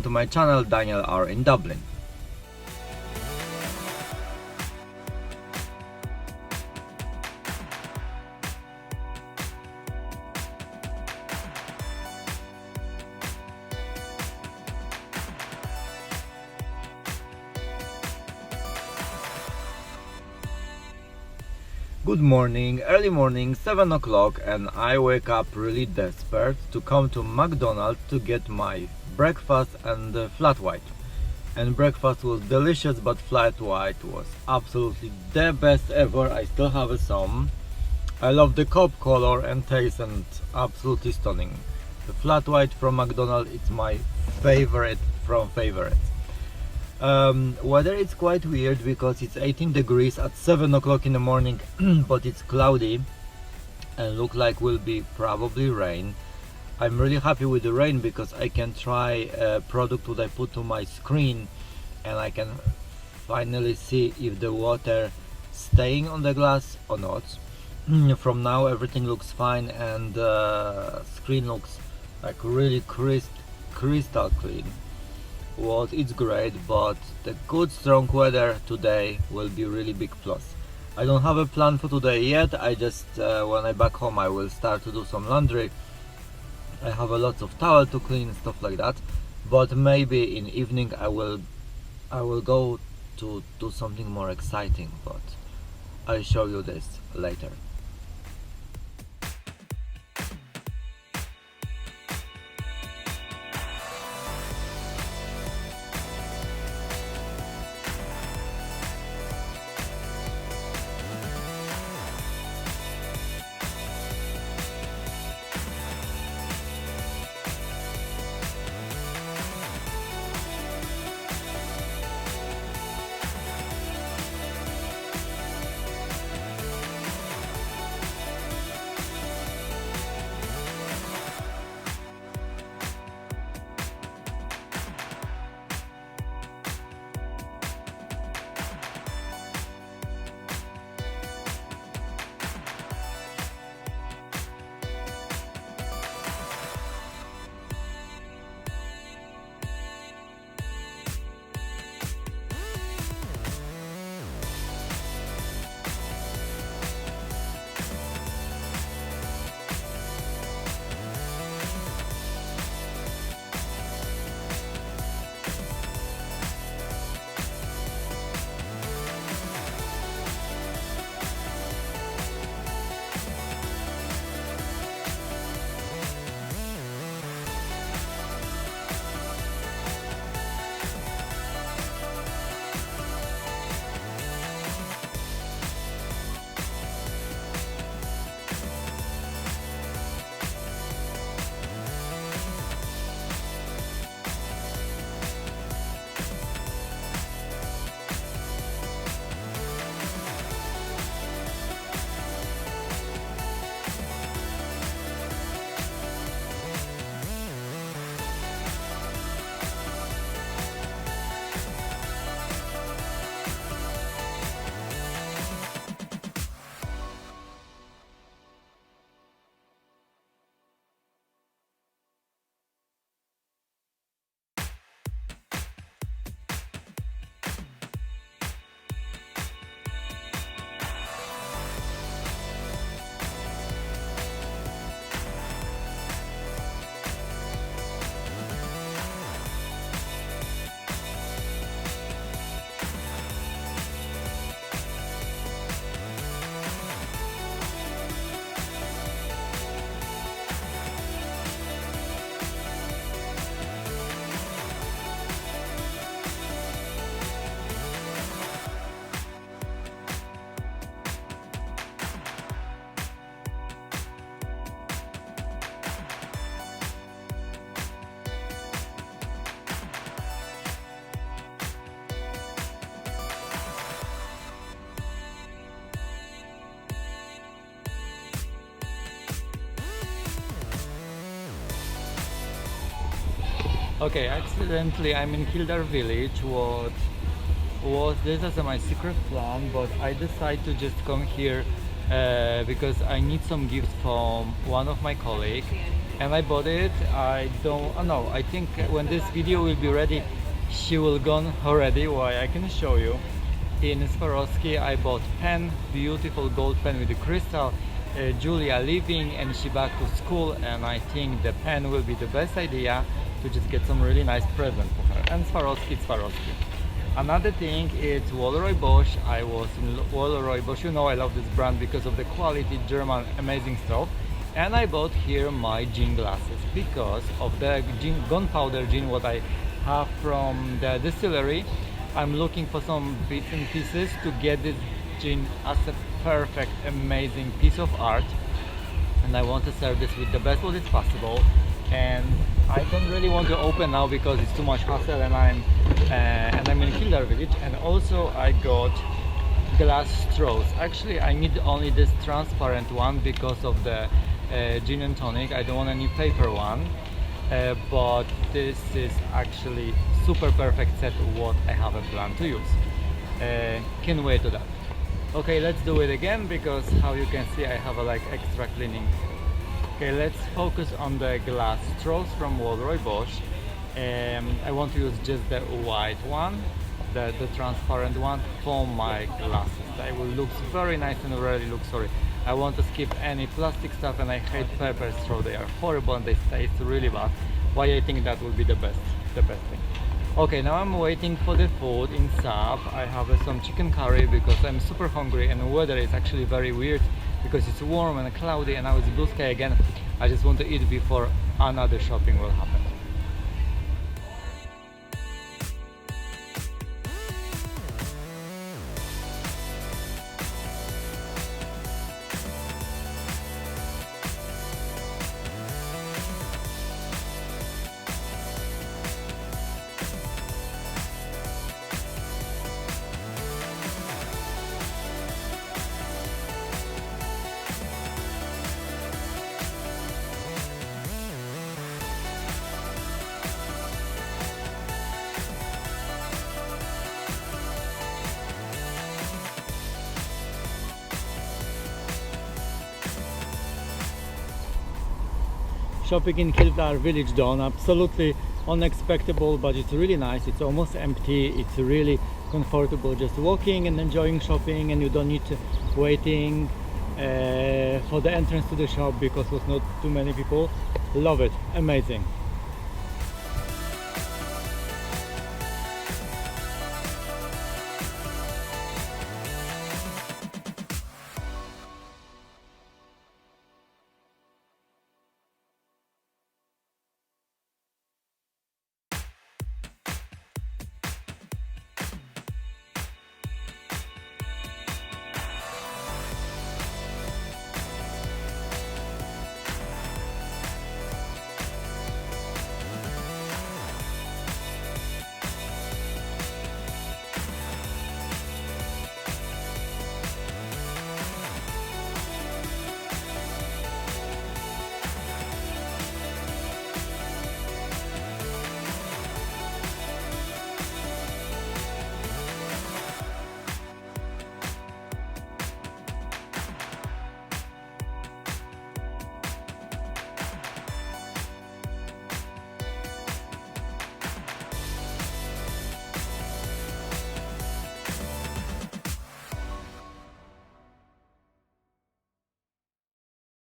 to my channel Daniel R in Dublin. Good morning, early morning, 7 o'clock, and I wake up really desperate to come to McDonald's to get my breakfast and flat white. And breakfast was delicious, but flat white was absolutely the best ever. I still have some. I love the cup color and taste, and absolutely stunning. The flat white from McDonald's is my favorite from favorites. Weather is quite weird because it's 18 degrees at 7 o'clock in the morning, but it's cloudy and look like will be probably rain. I'm really happy with the rain because I can try a product that I put to my screen and I can finally see if the water staying on the glass or not. From now everything looks fine and the screen looks like really crystal clean. Well, it's great, but the good strong weather today will be really big plus. I don't have a plan for today yet. I just when I back home I will start to do some laundry. I have a lot of towel to clean and stuff like that, but maybe in evening I will go to do something more exciting, but I'll show you this later. Okay, accidentally I'm in Kildare Village. What was this as my secret plan, but I decided to just come here because I need some gifts from one of my colleagues, and I bought it. I don't know, I think when this video will be ready she will gone already. Why, I can show you. In Swarovski I bought pen, beautiful gold pen with the crystal. Julia leaving and she back to school, and I think the pen will be the best idea to just get some really nice present for her. And Swarovski, Swarovski. Another thing is Waleroy Bosch. I was in Waleroy Bosch, you know I love this brand because of the quality, German, amazing stuff. And I bought here my gin glasses because of the gin, gunpowder gin what I have from the distillery. I'm looking for some bits and pieces to get this gin as a perfect, amazing piece of art, and I want to serve this with the best what is possible. And I don't really want to open now because it's too much hassle, and I'm in Kildare Village. And also I got glass straws. Actually I need only this transparent one because of the gin and tonic. I don't want any paper one, but this is actually super perfect set what I have a plan to use. Can't wait to that. Okay, let's do it again because how you can see I have a like extra cleaning. Okay, let's focus on the glass straws from Waleroy Bosch. I want to use just the white one, the transparent one for my glasses. They will look very nice and really look, sorry, I want to skip any plastic stuff, and I hate paper straw. They are horrible and they taste really bad. Why I think that will be the best thing. Okay, now I'm waiting for the food in Sab. I have some chicken curry because I'm super hungry, and the weather is actually very weird because it's warm and cloudy, and now it's blue sky again. I just want to eat before another shopping will happen. Shopping in Kildare Village done, absolutely unexpected, but it's really nice. It's almost empty. It's really comfortable just walking and enjoying shopping, and you don't need to waiting for the entrance to the shop because there's not too many people. Love it, amazing.